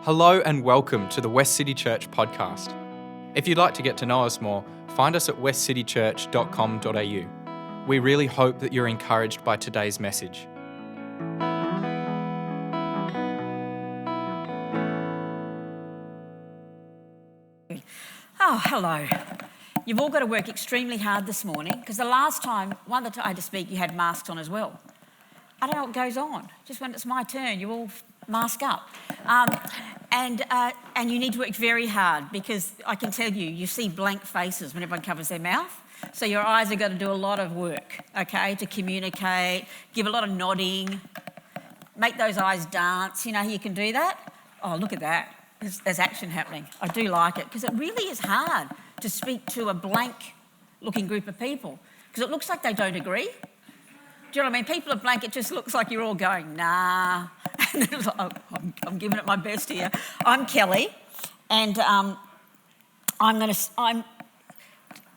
Hello and welcome to the Westcity Church podcast. If you'd like to get to know us more, find us at westcitychurch.com.au. We really hope that you're encouraged by today's message. Oh, hello. You've all got to work extremely hard this morning because the last time, one of the time I had to speak, you had masks on as well. I don't know what goes on. Just when it's my turn, you all mask up. And you need to work very hard because I can tell you, you see blank faces when everyone covers their mouth. So your eyes have got to do a lot of work, okay, to communicate, give a lot of nodding, make those eyes dance. You know how you can do that? Oh, look at that. There's action happening. I do like it because it really is hard to speak to a blank-looking group of people because it looks like they don't agree. Do you know what I mean? People are blank, it just looks like you're all going, nah. And it's like, oh, I'm giving it my best here. I'm Kelley, and I'm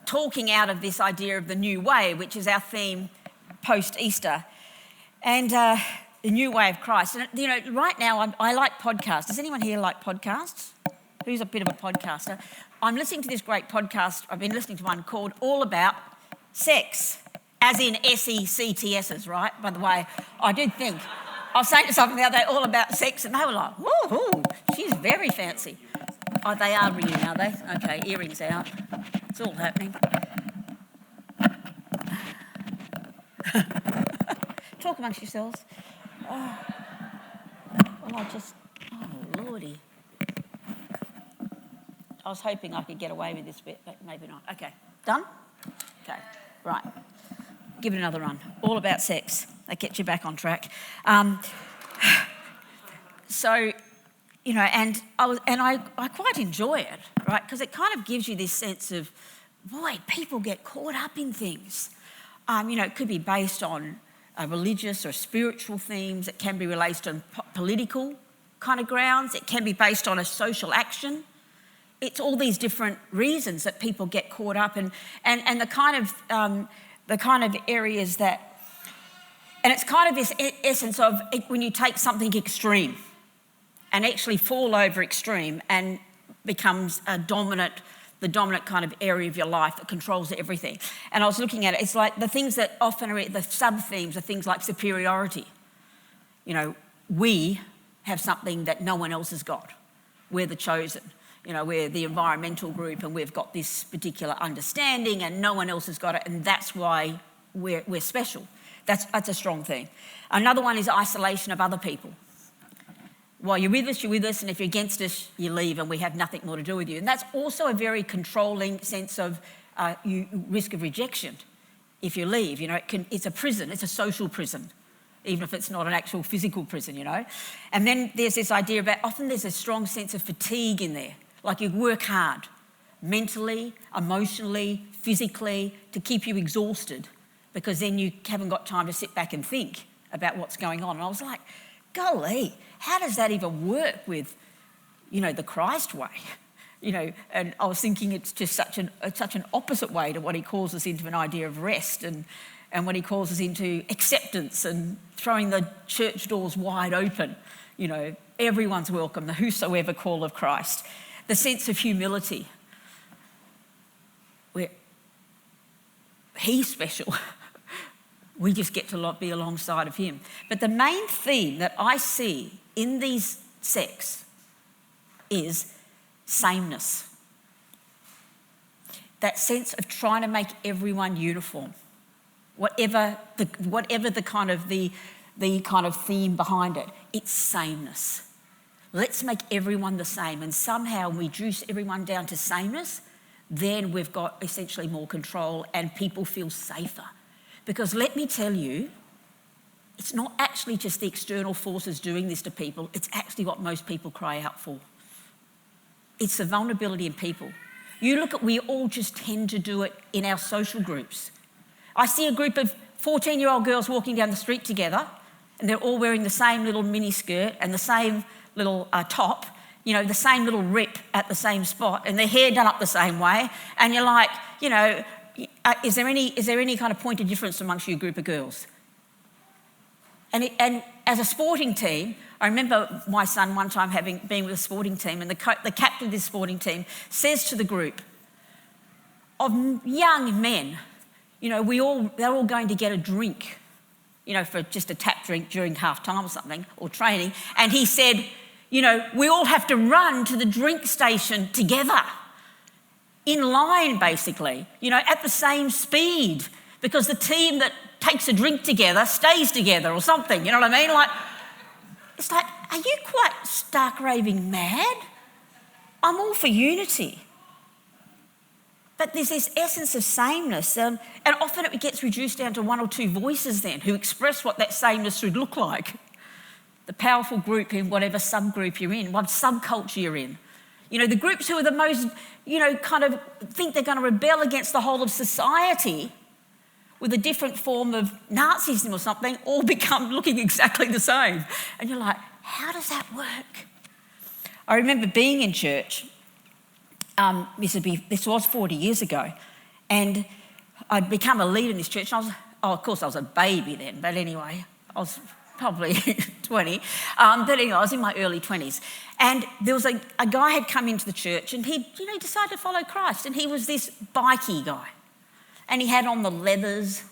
talking out of this idea of the new way, which is our theme post-Easter, and the new way of Christ. And, you know, right now I like podcasts. Does anyone here like podcasts? Who's a bit of a podcaster? I'm listening to this great podcast. I've been listening to one called All About Sex. As in SECTSs, right? By the way, I did think, I was saying to something the other day, all about sex, and they were like, woohoo, she's very fancy. Oh, they are ringing, are they? Okay, earrings out. It's all happening. Talk amongst yourselves. Oh, Lordy. I was hoping I could get away with this bit, but maybe not. Okay, done? Okay, right. Give it another run. All about sex. That gets you back on track. So, you know, and I quite enjoy it, right? Because it kind of gives you this sense of, boy, people get caught up in things. You know, it could be based on religious or spiritual themes. It can be related on political kind of grounds. It can be based on a social action. It's all these different reasons that people get caught up in, and the kind of areas that, and it's kind of this essence of when you take something extreme and actually fall over extreme and becomes the dominant kind of area of your life that controls everything. And I was looking at it, it's like the things that often are the sub-themes are things like superiority. You know, we have something that no one else has got. We're the chosen. You know, we're the environmental group and we've got this particular understanding and no one else has got it, and that's why we're special. That's a strong thing. Another one is isolation of other people. While you're with us, and if you're against us, you leave and we have nothing more to do with you. And that's also a very controlling sense of risk of rejection if you leave. You know, it's a prison, it's a social prison, even if it's not an actual physical prison, you know. And then there's this idea about, often there's a strong sense of fatigue in there. Like you work hard, mentally, emotionally, physically, to keep you exhausted because then you haven't got time to sit back and think about what's going on. And I was like, golly, how does that even work with, you know, the Christ way? You know, and I was thinking it's just such an opposite way to what he calls us into an idea of rest and what he calls us into acceptance and throwing the church doors wide open. You know, everyone's welcome, the whosoever call of Christ. The sense of humility, where he's special. We just get to be alongside of him. But the main theme that I see in these sects is sameness. That sense of trying to make everyone uniform. Whatever the kind of theme behind it, it's sameness. Let's make everyone the same, and somehow we reduce everyone down to sameness, then we've got essentially more control and people feel safer. Because let me tell you, it's not actually just the external forces doing this to people, it's actually what most people cry out for. It's the vulnerability in people. You look at, we all just tend to do it in our social groups. I see a group of 14-year-old girls walking down the street together, and they're all wearing the same little mini skirt and the same little top, you know, the same little rip at the same spot, and their hair done up the same way, and you're like, you know, is there any kind of point of difference amongst you group of girls? And as a sporting team, I remember my son one time being with a sporting team, and the captain of this sporting team says to the group of young men, they're all going to get a drink, for just a tap drink during half time or something, or training. And he said, we all have to run to the drink station together, in line basically, at the same speed, because the team that takes a drink together stays together or something, you know what I mean? It's like, are you quite stark raving mad? I'm all for unity. But there's this essence of sameness, and often it gets reduced down to one or two voices then who express what that sameness should look like. The powerful group in whatever subgroup you're in, what subculture you're in. The groups who are the most, kind of think they're going to rebel against the whole of society with a different form of Nazism or something, all become looking exactly the same. And you're like, how does that work? I remember being in church. This was 40 years ago, and I'd become a leader in this church. And of course I was a baby then, but anyway, I was probably 20. But anyway, I was in my early 20s. And there was a guy had come into the church, and he decided to follow Christ. And he was this bikey guy. And he had on the leathers,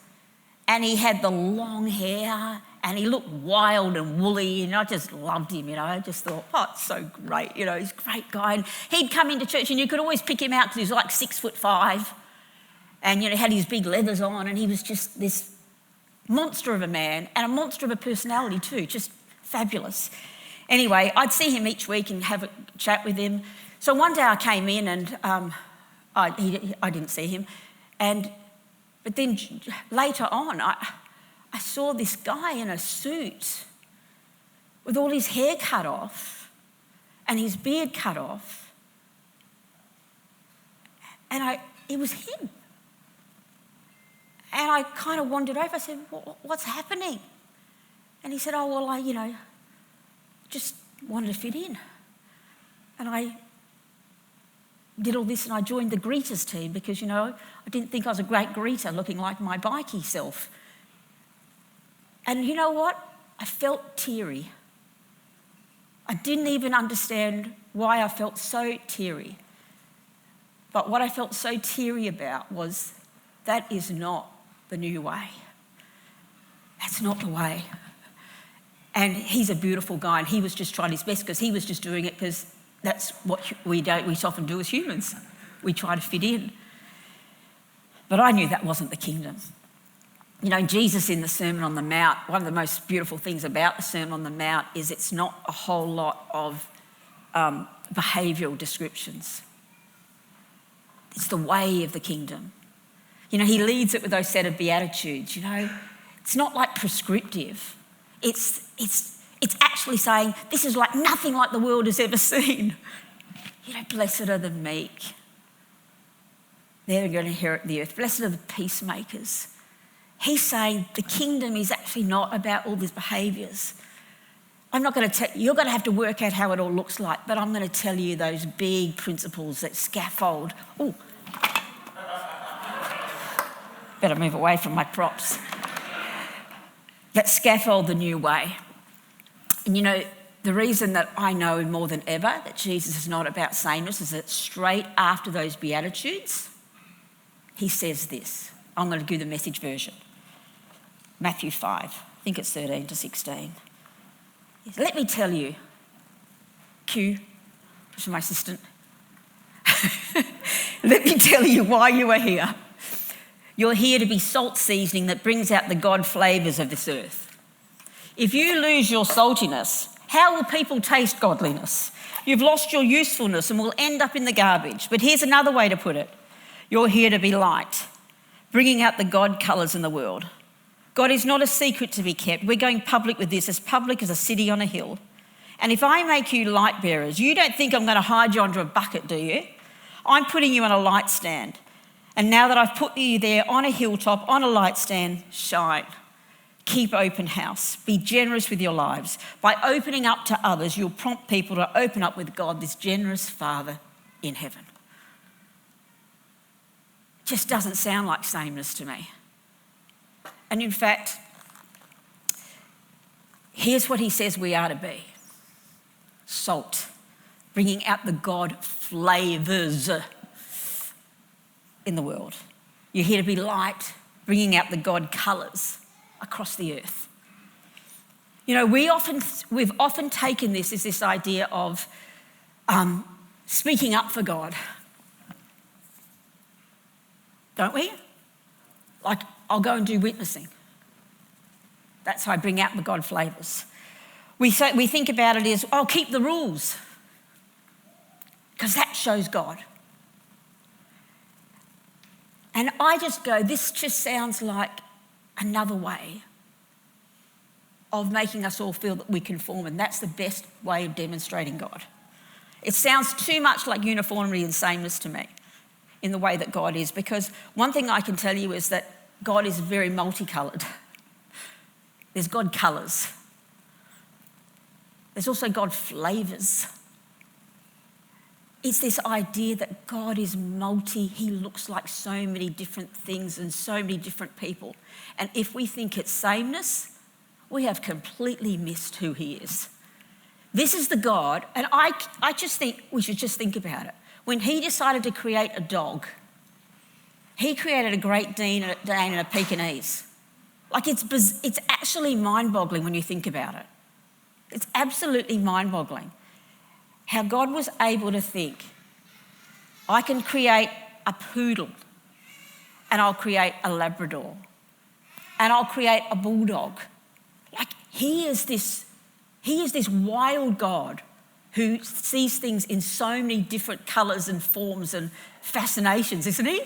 and he had the long hair, and he looked wild and woolly, and I just loved him, I just thought, it's so great, he's a great guy. And he'd come into church, and you could always pick him out because he was like 6'5", and, had his big leathers on, and he was just this monster of a man and a monster of a personality too, just fabulous. Anyway, I'd see him each week and have a chat with him. So one day I came in, and I didn't see him, but then later on, I saw this guy in a suit with all his hair cut off and his beard cut off. And it was him. And I kind of wandered over. I said, what's happening? And he said, I just wanted to fit in. And I did all this, and I joined the greeters team because, I didn't think I was a great greeter looking like my bikey self. And you know what? I felt teary. I didn't even understand why I felt so teary. But what I felt so teary about was that is not the new way. That's not the way. And he's a beautiful guy, and he was just trying his best because he was just doing it because that's what we often do as humans. We try to fit in. But I knew that wasn't the kingdom. Jesus in the Sermon on the Mount, one of the most beautiful things about the Sermon on the Mount is it's not a whole lot of behavioural descriptions. It's the way of the kingdom. He leads it with those set of Beatitudes, It's not like prescriptive. It's actually saying, this is like nothing like the world has ever seen. Blessed are the meek. They're going to inherit the earth. Blessed are the peacemakers. He's saying the kingdom is actually not about all these behaviours. I'm not going to tell you, you're going to have to work out how it all looks like, but I'm going to tell you those big principles that scaffold. Oh, better move away from my props. That scaffold the new way. And the reason that I know more than ever that Jesus is not about sameness is that straight after those Beatitudes, he says this. I'm going to do the Message version. Matthew 5, I think it's 13 to 16. Let me tell you, Q, this is my assistant. Let me tell you why you are here. You're here to be salt seasoning that brings out the God flavours of this earth. If you lose your saltiness, how will people taste godliness? You've lost your usefulness and will end up in the garbage. But here's another way to put it. You're here to be light, bringing out the God colours in the world. God is not a secret to be kept. We're going public with this, as public as a city on a hill. And if I make you light bearers, you don't think I'm going to hide you under a bucket, do you? I'm putting you on a light stand. And now that I've put you there on a hilltop, on a light stand, shine. Keep open house. Be generous with your lives. By opening up to others, you'll prompt people to open up with God, this generous Father in heaven. Just doesn't sound like sameness to me. And in fact, Here's what he says we are to be. Salt, bringing out the God flavours in the world. You're here to be light, bringing out the God colours across the earth. You know, we've often taken this as this idea of speaking up for God. Don't we? Like, I'll go and do witnessing. That's how I bring out the God flavours. We think about it as, I'll keep the rules, because that shows God. And I just go, this just sounds like another way of making us all feel that we conform, and that's the best way of demonstrating God. It sounds too much like uniformity and sameness to me in the way that God is, because one thing I can tell you is that God is very multicoloured. There's God colours. There's also God flavours. It's this idea that God is he looks like so many different things and so many different people. And if we think it's sameness, we have completely missed who he is. This is the God, and I just think we should just think about it. When he decided to create a dog, he created a Great Dane and a Pekingese. Like, it's actually mind-boggling when you think about it. It's absolutely mind-boggling how God was able to think, I can create a poodle, and I'll create a Labrador, and I'll create a bulldog. Like, he is this wild God who sees things in so many different colours and forms and fascinations, isn't he?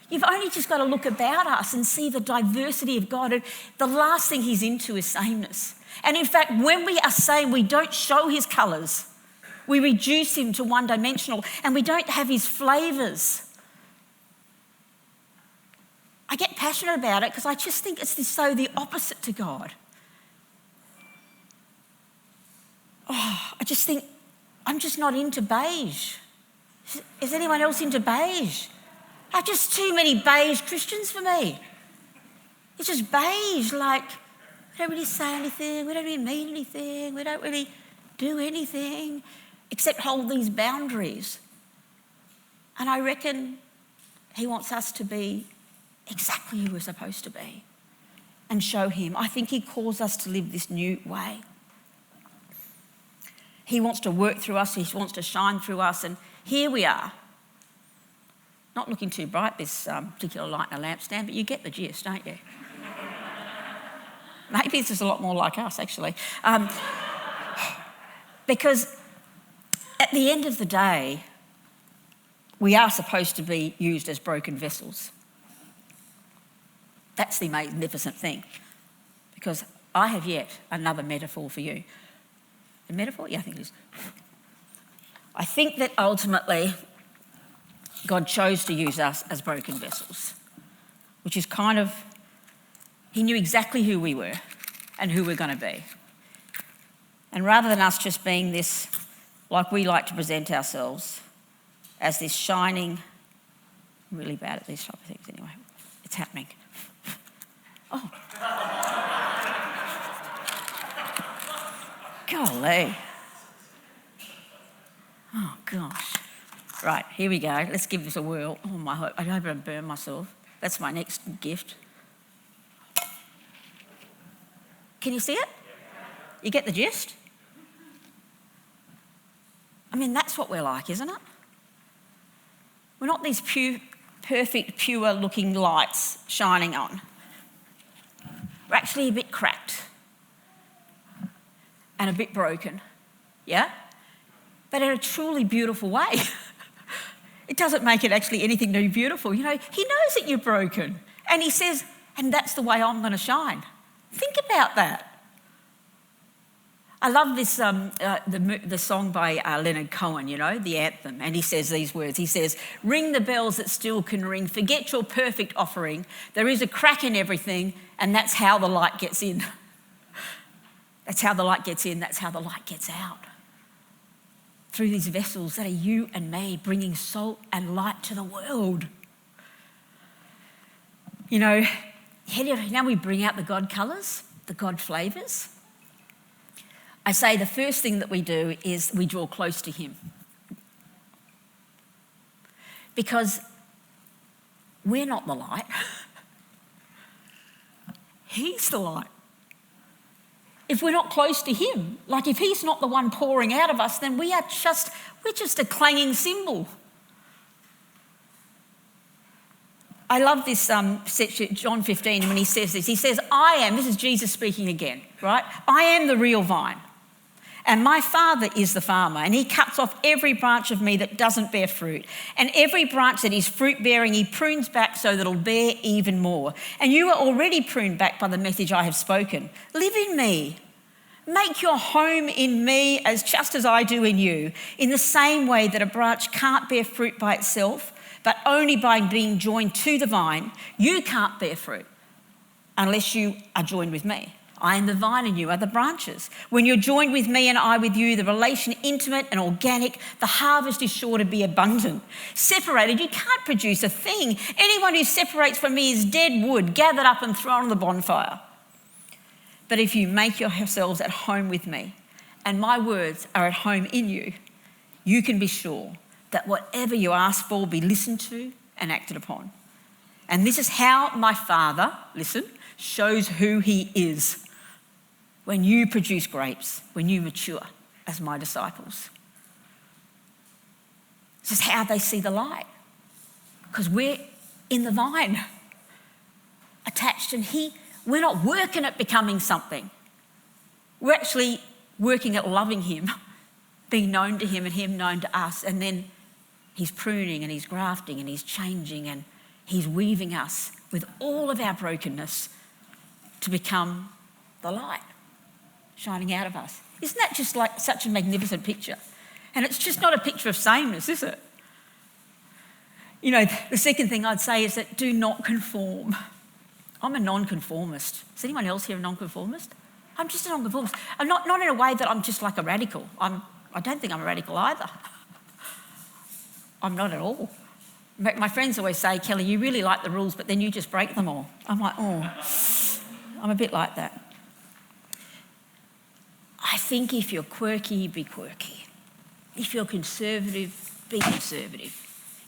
You've only just got to look about us and see the diversity of God. And the last thing he's into is sameness. And in fact, when we are same, we don't show his colours. We reduce him to one-dimensional, and we don't have his flavours. I get passionate about it because I just think it's so the opposite to God. I just think, I'm just not into beige. Is anyone else into beige? Just too many beige Christians for me. It's just beige, like, we don't really say anything, we don't really mean anything, we don't really do anything except hold these boundaries. And I reckon he wants us to be exactly who we're supposed to be and show him. I think he calls us to live this new way. He wants to work through us, he wants to shine through us, and here we are. Not looking too bright, this particular light in a lampstand, but you get the gist, don't you? Maybe this is a lot more like us, actually. Because at the end of the day, we are supposed to be used as broken vessels. That's the magnificent thing. Because I have yet another metaphor for you. A metaphor? Yeah, I think it is. I think that ultimately God chose to use us as broken vessels, which is kind of, he knew exactly who we were and who we're going to be. And rather than us just being this, like we like to present ourselves, as this shining, I'm really bad at these type of things anyway, it's happening. Oh. Golly. Oh, gosh. Right, here we go. Let's give this a whirl. Oh, I hope I don't burn myself. That's my next gift. Can you see it? You get the gist? I mean, that's what we're like, isn't it? We're not these perfect, pure-looking lights shining on. We're actually a bit cracked and a bit broken, yeah? But in a truly beautiful way. It doesn't make it actually anything too beautiful. You know, he knows that you're broken. And he says, and that's the way I'm going to shine. Think about that. I love this, the song by Leonard Cohen, you know, the anthem. And he says these words. He says, ring the bells that still can ring. Forget your perfect offering. There is a crack in everything, and that's how the light gets in. That's how the light gets in. That's how the light gets out. Through these vessels that are you and me, bringing salt and light to the world. You know, now we bring out the God colours, the God flavours. I say the first thing that we do is we draw close to him. Because we're not the light. He's the light. If we're not close to him, like if he's not the one pouring out of us, then we're just a clanging cymbal. I love this section, John 15, when he says this. He says, this is Jesus speaking again, right? I am the real vine, and my Father is the farmer, and he cuts off every branch of me that doesn't bear fruit. And every branch that is fruit-bearing, he prunes back so that it'll bear even more. And you are already pruned back by the message I have spoken. Live in me. Make your home in me just as I do in you, in the same way that a branch can't bear fruit by itself, but only by being joined to the vine. You can't bear fruit unless you are joined with me. I am the vine and you are the branches. When you're joined with me and I with you, the relation intimate and organic, the harvest is sure to be abundant. Separated, you can't produce a thing. Anyone who separates from me is dead wood, gathered up and thrown on the bonfire. But if you make yourselves at home with me and my words are at home in you, you can be sure that whatever you ask for will be listened to and acted upon. And this is how my Father, listen, shows who he is. When you produce grapes, when you mature as my disciples. This is how they see the light. Because we're in the vine, attached, and we're not working at becoming something. We're actually working at loving him, being known to him and him known to us. And then he's pruning and he's grafting and he's changing and he's weaving us with all of our brokenness to become the light shining out of us. Isn't that just like such a magnificent picture? And it's just not a picture of sameness, is it? You know, the second thing I'd say is that do not conform. I'm a nonconformist. Is anyone else here a nonconformist? I'm just a nonconformist. I'm not in a way that I'm just like a radical. I don't think I'm a radical either. I'm not at all. My friends always say, Kelley, you really like the rules, but then you just break them all. I'm like, I'm a bit like that. I think if you're quirky, be quirky. If you're conservative, be conservative.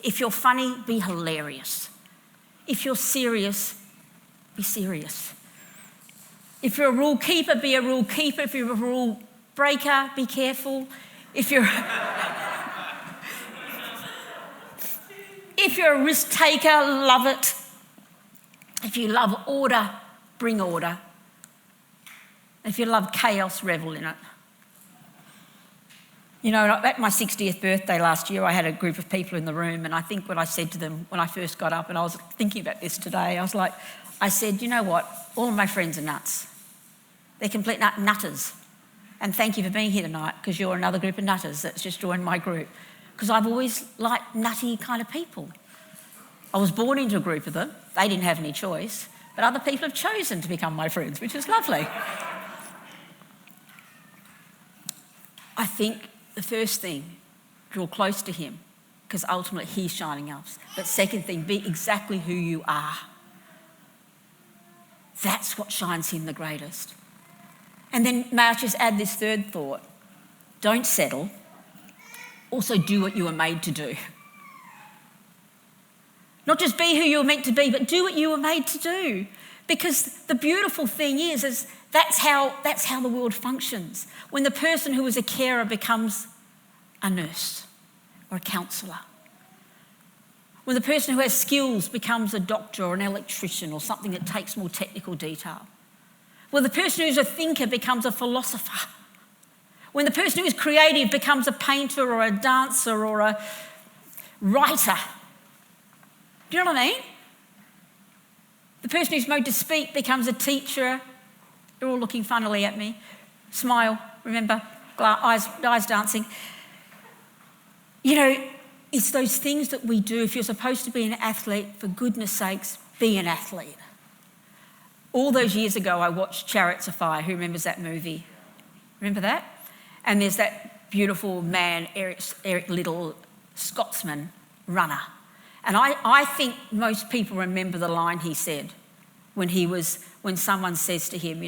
If you're funny, be hilarious. If you're serious, be serious. If you're a rule keeper, be a rule keeper. If you're a rule breaker, be careful. If you're a risk taker, love it. If you love order, bring order. If you love chaos, revel in it. You know, at my 60th birthday last year, I had a group of people in the room, and I think what I said to them when I first got up, and I was thinking about this today, I said, you know what, all of my friends are nuts. They're complete nutters. And thank you for being here tonight, because you're another group of nutters that's just joined my group. Because I've always liked nutty kind of people. I was born into a group of them. They didn't have any choice. But other people have chosen to become my friends, which is lovely. I think the first thing, draw close to him, because ultimately he's shining us. But second thing, be exactly who you are. That's what shines him the greatest. And then may I just add this third thought. Don't settle. Also do what you were made to do. Not just be who you were meant to be, but do what you were made to do. Because the beautiful thing is that's how the world functions. When the person who is a carer becomes a nurse or a counsellor. When the person who has skills becomes a doctor or an electrician or something that takes more technical detail. When the person who's a thinker becomes a philosopher. When the person who is creative becomes a painter or a dancer or a writer. Do you know what I mean? The person who's made to speak becomes a teacher. You're all looking funnily at me. Smile, remember, eyes dancing. You know, it's those things that we do. If you're supposed to be an athlete, for goodness sakes, be an athlete. All those years ago, I watched Chariots of Fire. Who remembers that movie? Remember that? And there's that beautiful man, Eric Liddell, Scotsman runner. And I think most people remember the line he said, when someone says to him,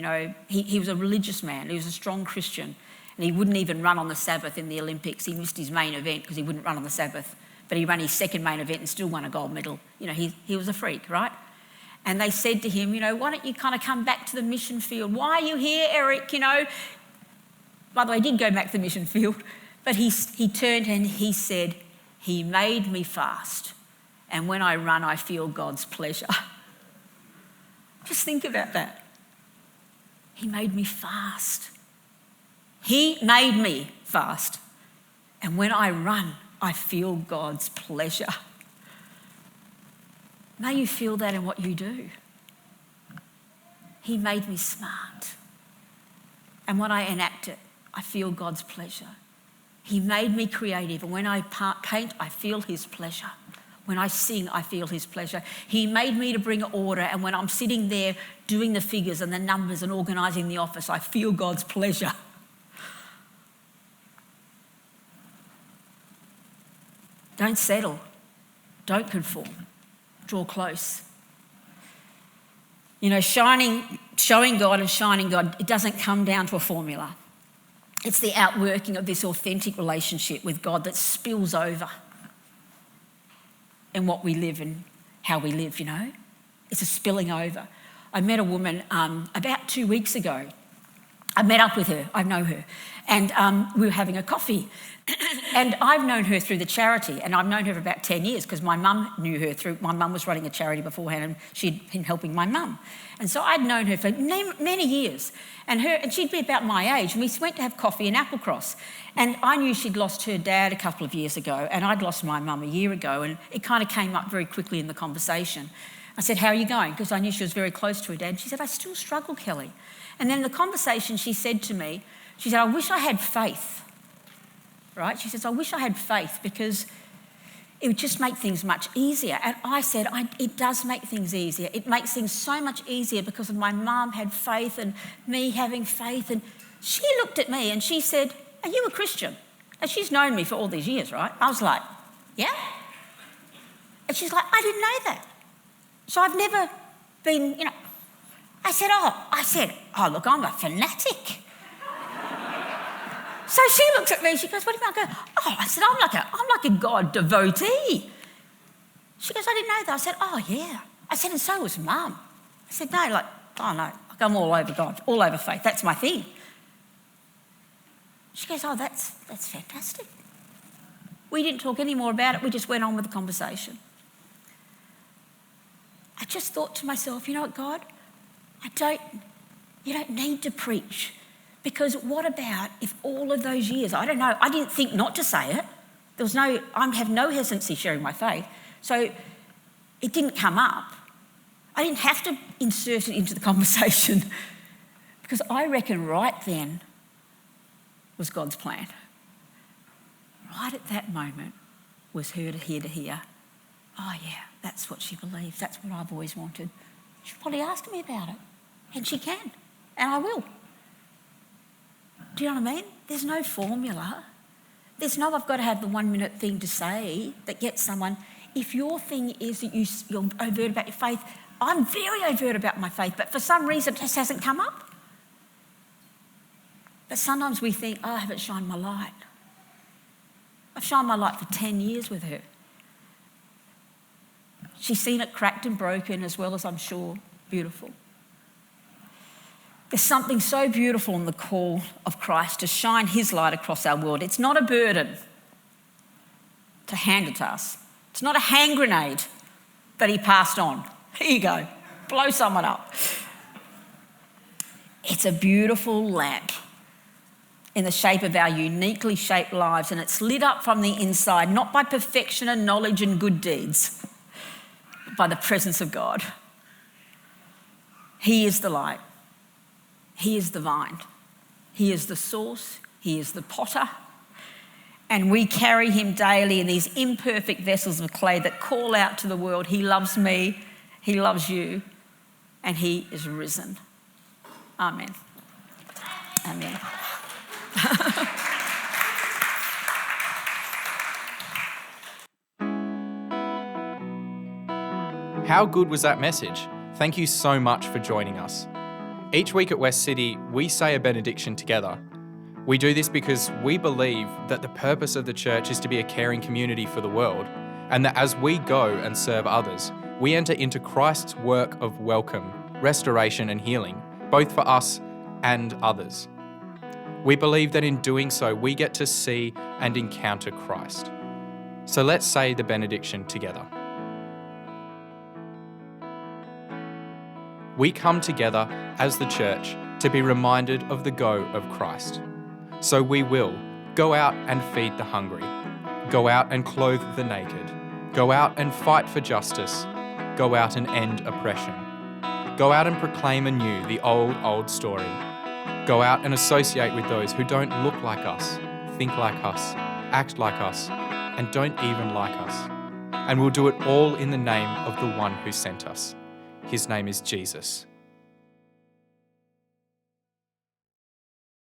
he was a religious man, he was a strong Christian, and he wouldn't even run on the Sabbath in the Olympics. He missed his main event because he wouldn't run on the Sabbath, but he ran his second main event and still won a gold medal. He was a freak, right? And they said to him, why don't you kind of come back to the mission field? Why are you here, Eric? By the way, he did go back to the mission field, but he turned and he said, he made me fast. And when I run, I feel God's pleasure. Just think about that. He made me fast. He made me fast. And when I run, I feel God's pleasure. May you feel that in what you do. He made me smart. And when I enact it, I feel God's pleasure. He made me creative. And when I paint, I feel his pleasure. When I sing, I feel his pleasure. He made me to bring order. And when I'm sitting there doing the figures and the numbers and organising the office, I feel God's pleasure. Don't settle. Don't conform. Draw close. Showing God and shining God, it doesn't come down to a formula. It's the outworking of this authentic relationship with God that spills over in what we live and how we live, It's a spilling over. I met a woman about 2 weeks ago. I met up with her, I know her, and we were having a coffee. And I've known her through the charity, and I've known her for about 10 years because my mum knew her my mum was running a charity beforehand and she'd been helping my mum. And so I'd known her for many years. And she'd be about my age, and we went to have coffee in Applecross. And I knew she'd lost her dad a couple of years ago, and I'd lost my mum a year ago, and it kind of came up very quickly in the conversation. I said, how are you going? Because I knew she was very close to her dad. And she said, I still struggle, Kelley. And then in the conversation she said to me, she said, I wish I had faith. Right? She says, I wish I had faith because it would just make things much easier. And I said, it does make things easier. It makes things so much easier because of my mum had faith and me having faith. And she looked at me and she said, are you a Christian? And she's known me for all these years, right? I was like, yeah. And she's like, I didn't know that. So I've never been, I said, oh, look, I'm a fanatic. So she looks at me, she goes, what do you mean? I go, I said, I'm like a God devotee. She goes, I didn't know that. I said, oh, yeah. I said, and so was Mum. I said, no, I'm all over God, all over faith. That's my thing. She goes, oh, that's fantastic. We didn't talk any more about it. We just went on with the conversation. I just thought to myself, you know what, God? You don't need to preach. Because what about if all of those years, I don't know, I didn't think not to say it. I have no hesitancy sharing my faith. So it didn't come up. I didn't have to insert it into the conversation because I reckon right then was God's plan. Right at that moment was her to hear, oh yeah, that's what she believes. That's what I've always wanted. She'll probably ask me about it. And she can. And I will. Do you know what I mean? There's no formula. There's no I've got to have the 1 minute thing to say that gets someone. If your thing is that you're overt about your faith, I'm very overt about my faith, but for some reason it just hasn't come up. But sometimes we think, I haven't shined my light. I've shined my light for 10 years with her. She's seen it cracked and broken as well as I'm sure beautiful. There's something so beautiful in the call of Christ to shine his light across our world. It's not a burden to hand it to us. It's not a hand grenade that he passed on. Here you go, blow someone up. It's a beautiful lamp in the shape of our uniquely shaped lives, and it's lit up from the inside, not by perfection and knowledge and good deeds, but by the presence of God. He is the light. He is the vine. He is the source. He is the potter. And we carry him daily in these imperfect vessels of clay that call out to the world, he loves me, he loves you, and he is risen. Amen. Amen. How good was that message? Thank you so much for joining us. Each week at West City, we say a benediction together. We do this because we believe that the purpose of the church is to be a caring community for the world, and that as we go and serve others, we enter into Christ's work of welcome, restoration and healing, both for us and others. We believe that in doing so, we get to see and encounter Christ. So let's say the benediction together. We come together as the church to be reminded of the go of Christ. So we will go out and feed the hungry, go out and clothe the naked, go out and fight for justice, go out and end oppression, go out and proclaim anew the old story, go out and associate with those who don't look like us, think like us, act like us, and don't even like us. And we'll do it all in the name of the one who sent us. His name is Jesus.